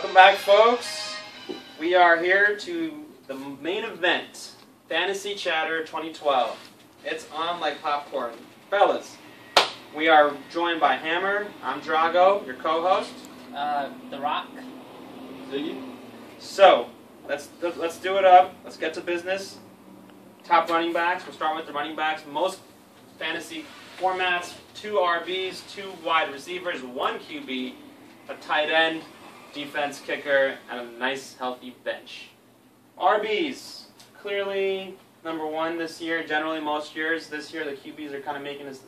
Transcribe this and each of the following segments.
Welcome back, folks. We are here to the main event, Fantasy Chatter 2012. It's on like popcorn. Fellas, we are joined by Hammer. I'm Drago, your co-host. The Rock. Ziggy. So, let's do it up. Let's get to business. Top running backs. We'll start with the running backs. Most fantasy formats, 2 RBs, 2 wide receivers, 1 QB, a tight end, defense kicker, and a nice healthy bench. RBs, clearly number 1 this year. Generally most years. This year the QBs are kind of making us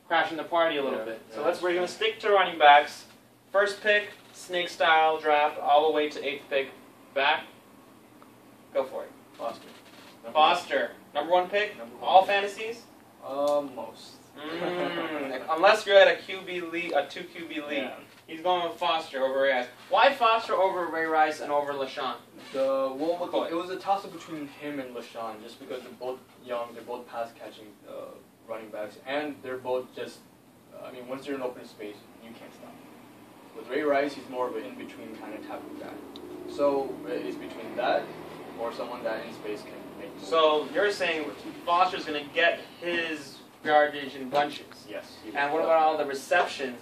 crashing the party a little bit. So we're going to stick to running backs. First pick, snake style draft, all the way to 8th pick back. Go for it. Foster. Number 1 pick? All fantasies? Most. Unless you're at a QB league, a 2 QB league. Yeah. He's going with Foster over Ray Rice. Why Foster over Ray Rice and over LaShawn? It was a toss-up between him and LaShawn, just because they're both young, they're both pass-catching running backs, and they're both just, once they're in open space, you can't stop. With Ray Rice, he's more of an in-between kind of type of guy. So it's between that or someone that in space can make moves. So you're saying Foster's going to get his yardage in bunches? Yes. And what about all the receptions?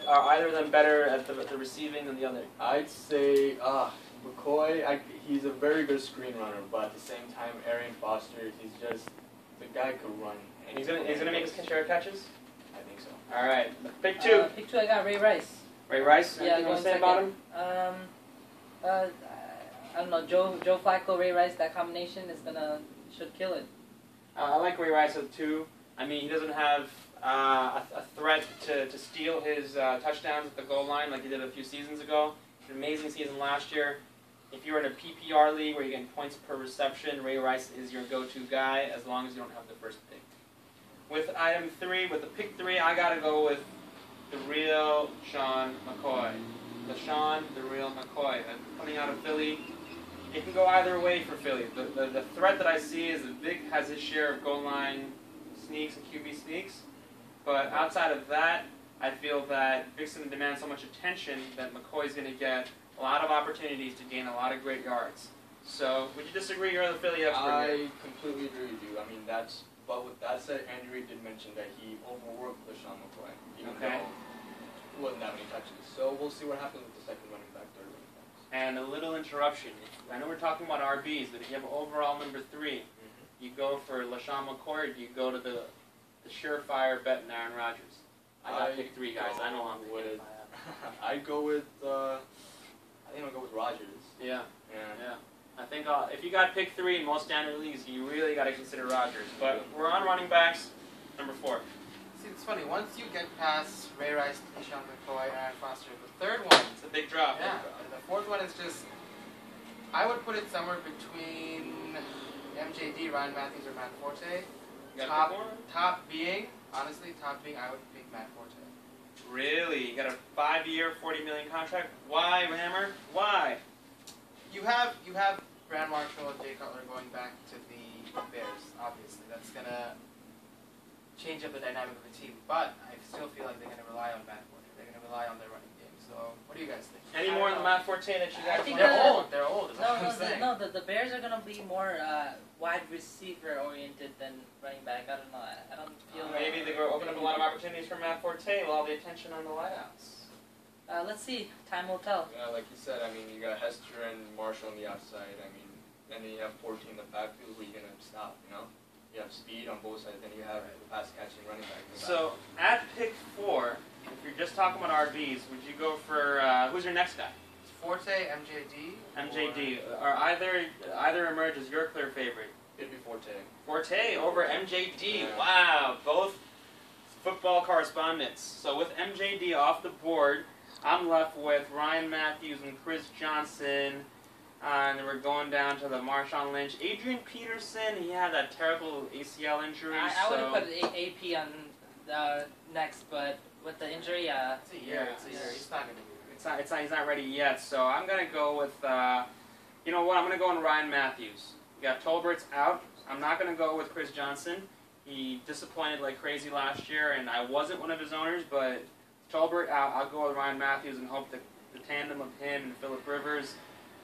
Are either of them better at the receiving than the other? I'd say McCoy, he's a very good screen runner, but at the same time, Arian Foster, he's just, the guy could run. He's gonna make his share of catches? I think so. All right. Pick 2. Pick 2, I got Ray Rice. Ray Rice? Yeah, Anything you want to say about him? I don't know, Joe Flacco, Ray Rice, that combination should kill it. I like Ray Rice at 2. He doesn't have a threat to steal his touchdowns at the goal line like he did a few seasons ago. An amazing season last year. If you're in a PPR league where you're getting points per reception, Ray Rice is your go-to guy as long as you don't have the first pick. With item 3, with the pick 3, I gotta go with the real Sean McCoy. LaShawn, the real McCoy. And coming out of Philly, it can go either way for Philly. The threat that I see is that Vic has his share of goal line sneaks and QB sneaks, but outside of that, I feel that Vic's going to demand so much attention that McCoy's going to get a lot of opportunities to gain a lot of great yards. So, would you disagree? You're the Philly expert here. I completely agree with you. But with that said, Andy Reid did mention that he overworked LaShawn McCoy, even though it wasn't that many touches. So we'll see what happens with the second running back, third running backs. And a little interruption. I know we're talking about RBs, but if you have overall number 3, you go for LaShawn McCoy, or do you go to the surefire bet in Aaron Rodgers? I got to pick 3 guys. I know I'm with. I'd go with. I think I'll go with Rodgers. Yeah. I think if you got pick 3 in most standard leagues, you really got to consider Rodgers. But we're on running backs, number 4. See, it's funny. Once you get past Ray Rice, Sean McCoy, Aaron Foster, the third one, It's a big drop. yeah, the fourth one is just. I would put it somewhere between MJD, Ryan Matthews, or Matt Forte. Top being, I would pick Matt Forte. Really? You got a 5-year, $40 million contract? Why, Hammer? Why? You have Brand Marshall and Jay Cutler going back to the Bears. Obviously, that's gonna change up the dynamic of the team. But I still feel like they're gonna rely on Matt Forte. They're gonna rely on their running game. So, what do you guys think? Any more than Matt Forte that you guys I think want? They're old. Is what I'm saying. The Bears are gonna be more wide receiver oriented than running back. I don't know. I don't feel. Maybe they're going to open up a lot of opportunities for Matt Forte with all the attention on the layouts. Let's see. Time will tell. Yeah, like you said, you got Hester and Marshall on the outside. And then you have 14 in the backfield. Who are you gonna stop? You have speed on both sides. Then you have the pass catching running back. So at pick 4, if you're just talking about RBs, would you go for who's your next guy? Forte, MJD. MJD. Or either emerge as your clear favorite? It'd be Forte. Forte over MJD. Yeah. Wow, both football correspondents. So with MJD off the board, I'm left with Ryan Matthews and Chris Johnson. And then we're going down to the Marshawn Lynch. Adrian Peterson, he had that terrible ACL injury. I would have put AP on next, but with the injury, It's a year. He's not gonna do it. he's not ready yet. So I'm gonna go with you know what? I'm gonna go on Ryan Matthews. We got Tolbert's out. I'm not gonna go with Chris Johnson. He disappointed like crazy last year, and I wasn't one of his owners, but Tolbert out. I'll go with Ryan Matthews and hope that the tandem of him and Phillip Rivers,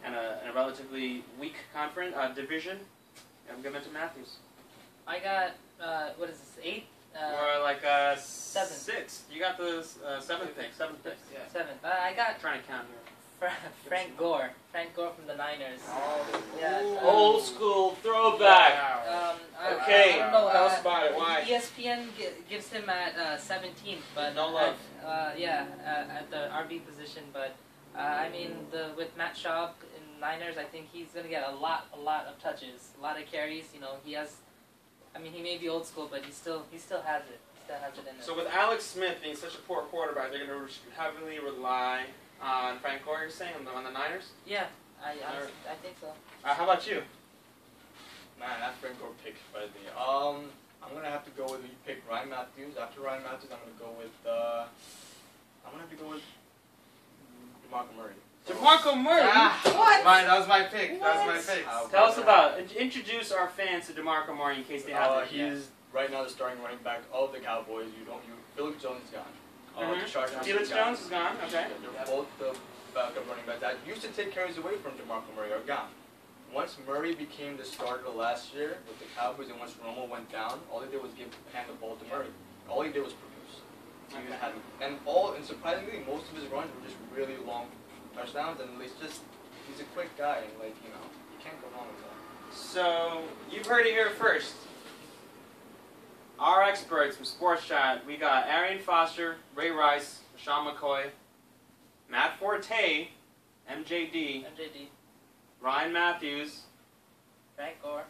and a relatively weak division. I'm giving it to Matthews. I got what is this, 8? Or like Seventh. 6th. You got the 7th pick. 7th pick. Yeah. 7th. I got I'm trying to count here. Frank Gore. Frank Gore from the Niners. Oh. Yeah. Old school throwback. Wow. Okay, I don't know, tell us about it. Why? ESPN gives him at 17th, but No love. at the RB position. But I mean, with Matt Schaub in Niners, I think he's gonna get a lot of touches, a lot of carries. You know, he has. I mean, he may be old school, but he still has it. He still has it in him. So with Alex Smith being such a poor quarterback, they're going to heavily rely on Frank Gore, you're saying, on the Niners? Yeah, I think so. How about you? Man, that Frank Gore pick surprised me. I'm gonna have to go with, you pick Ryan Matthews. After Ryan Matthews, I'm gonna go with DeMarco Murray. DeMarco Murray? What? That was my pick. That was my pick. Tell us about it. Introduce our fans to DeMarco Murray in case they haven't. He's right now the starting running back of the Cowboys. Felix Jones is gone. Felix Jones is gone. Okay. They're both the backup running backs that used to take carries away from DeMarco Murray are gone. Once Murray became the starter last year with the Cowboys, and once Romo went down, all he did was hand the ball to Murray. All he did was produce. And surprisingly, most of his runs were just really long touchdowns, and he's a quick guy, and you can't go wrong with that. So you've heard it here first. Our experts from Sports Chat, we got Arian Foster, Ray Rice, Sean McCoy, Matt Forte, MJD, Ryan Matthews, Frank Gore,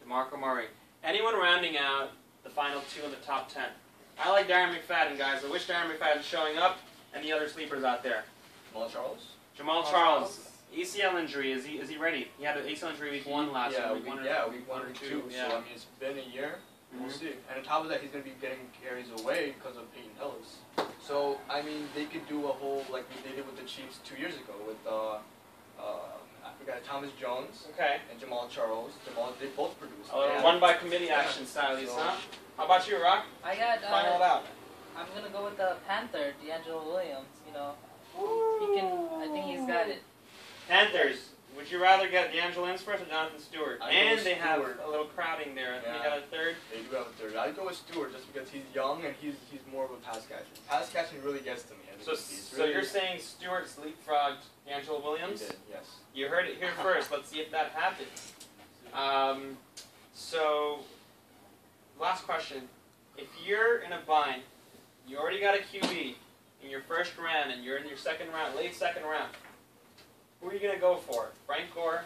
DeMarco Murray. Anyone rounding out the final 2 in the top 10? I like Darren McFadden, guys. I wish Darren McFadden was showing up, and the other sleepers out there. Jamal Charles. ACL injury. Is he ready? He had an ACL injury week 1 last year. Week 1 or 2. Yeah. So it's been a year. We'll see. And on top of that, he's going to be getting carries away because of Peyton Hillis. So they could do a whole like they did with the Chiefs 2 years ago with I forgot Thomas Jones. Okay. And Jamal Charles. They both produced. One by committee action style, huh? How about you, Rock? I got. Final it out. I'm gonna go with the Panther, D'Angelo Williams. He can. I think he's got it. Panthers. Would you rather get D'Angelo Williams first or Jonathan Stewart? And they have a little crowding there. I think they got a third. They do have a third. I'd go with Stewart just because he's young and he's more of a pass catcher. Pass catching really gets to me. So you're saying Stewart's leapfrogged D'Angelo Williams? He did, yes. You heard it here first. Let's see if that happens. So, last question. If you're in a bind, you already got a QB in your first round and you're in your second round, late second round, who are you going to go for? Frank Gore,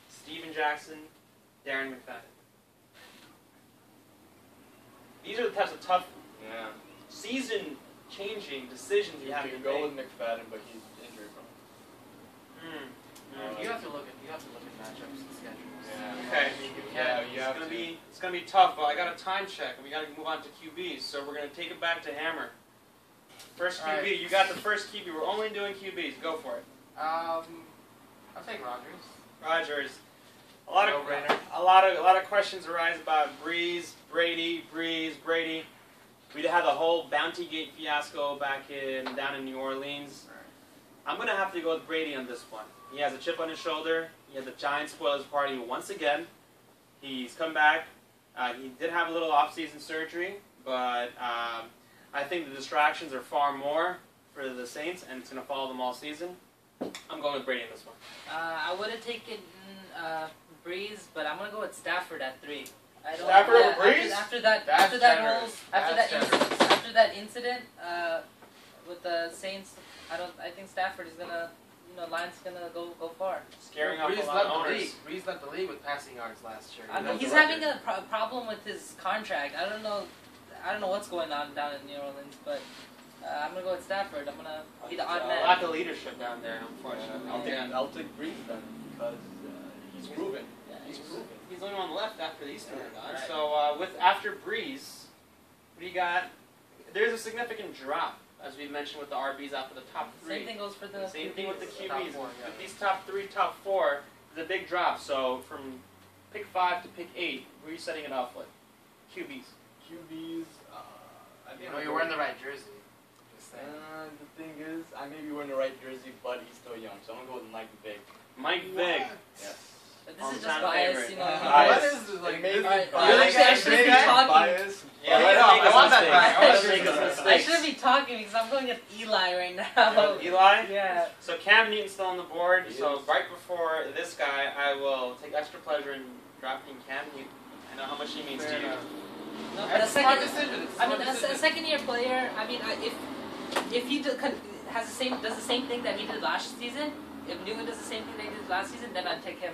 Steven Jackson, Darren McFadden. These are the types of tough season-changing decisions you have to make. Go with McFadden, but he's injury prone. You have to look at matchups and schedules. Yeah. Okay. It's gonna be tough, but I got a time check, and we got to move on to QBs. So we're gonna take it back to Hammer. First QB, right. You got the first QB. We're only doing QBs. Go for it. I'll take Rodgers. Rodgers. A No-brainer. lot of questions arise about Breeze, Brady. We had the whole Bounty Gate fiasco down in New Orleans. I'm gonna have to go with Brady on this one. He has a chip on his shoulder. He had the giant spoilers party once again. He's come back. He did have a little off-season surgery, but I think the distractions are far more for the Saints, and it's going to follow them all season. I'm going with Brady in this one. I would have taken Breeze, but I'm gonna go with Stafford at 3. Stafford over Breeze? After that incident with the Saints, I think Stafford is gonna, line's gonna go far. Scaring off a lot of owners. Breeze led the league with passing yards last year. I mean, he's having a problem with his contract. I don't know what's going on down in New Orleans, but I'm gonna go with Stafford. I'm gonna be the odd man. Lack of leadership down there, unfortunately. I'll take Breeze then because he's proven. Yeah, He's the only one left after these two are gone. Right. So after Breeze, what do you got? There's a significant drop, as we mentioned with the RBs after the top 3. Same thing goes for the Same thing with the QBs. Top 4, With these top 3, top 4, there's a big drop. So from pick 5 to pick 8, who are you setting it off with? QBs. QBs. You're wearing the right jersey. say. The thing is, I may be wearing the right jersey, but he's still young, so I'm gonna go with Mike Vick. Mike Vick. Yes. But this is just Hometown bias, favorite. you know. Bias. What is this? Like, Maybe this- bias. You're like, I shouldn't be talking. Bias. Yeah, Right you on, make I us want that mistakes. back. I want You that make us back. mistakes. I shouldn't be talking because I'm going with Eli right now. Eli? Yeah. So Cam Newton's still on the board. He So is. right before this guy, I will take extra pleasure in drafting Cam Newton. I know how much he means Fair to you. enough. No, but a It's a smart second. decision. It's a I mean, smart a decision. second-year player. I mean, if he does the same thing that he did last season, if Newton does the same thing that he did last season, then I'd take him.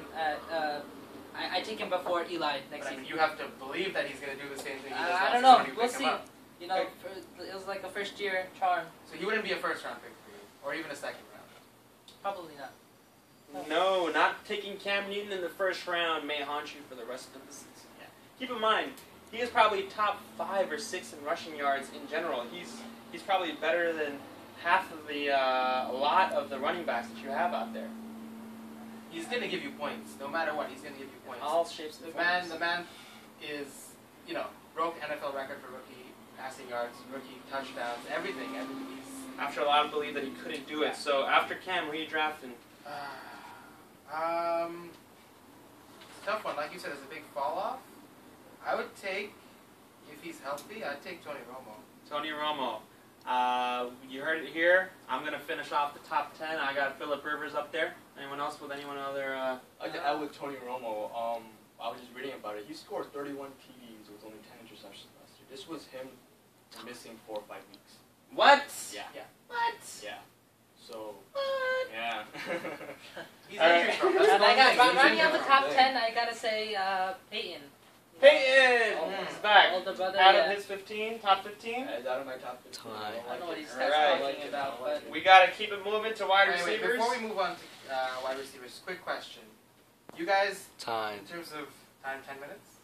I take him before Eli next But I season. mean, you have to believe that he's going to do the same thing he does I last don't know. season when you We'll pick see. him up. You know, it was like a first-year charm. So he wouldn't be a first-round pick for you, or even a second round. Probably not. No, not taking Cam Newton in the first round may haunt you for the rest of the season. Yeah. Keep in mind, he is probably top 5 or 6 in rushing yards in general. He's probably better than half of the a lot of the running backs that you have out there. He's going to give you points, no matter what. He's going to give you points. All shapes and forms. The man is, you know, broke NFL record for rookie passing yards, rookie touchdowns, everything. He's After a lot of believe that he couldn't do it. So after Cam, who are you drafting? it's a tough one. Like you said, it's a big fall off. I would take, if he's healthy, I'd take Tony Romo. Tony Romo. You heard it here. I'm going to finish off the top 10. I got Phillip Rivers up there. Anyone else with anyone other? I with Tony Romo. I was just reading about it. He scored 31 TDs with only 10 interceptions last year. This was him missing 4 or 5 weeks. What? Yeah. What? Yeah. So. What? Yeah. He's All right. injury prone. That's And I got one thing. rounding out the top Thing. 10. I gotta say Peyton. Peyton! Mm. He's back. Older brother. Out Yeah. of his 15, top 15. It's out of my top 15. Tie. I don't know what he's All right. talking about, but We got to keep it moving to wide Anyway, receivers. before we move on to wide receivers, quick question. You guys, Time. in terms of time, 10 minutes?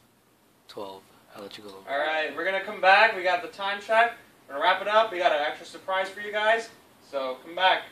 12. I'll let you go. All right, we're going to come back. We got the time check. We're going to wrap it up. We got an extra surprise for you guys. So come back.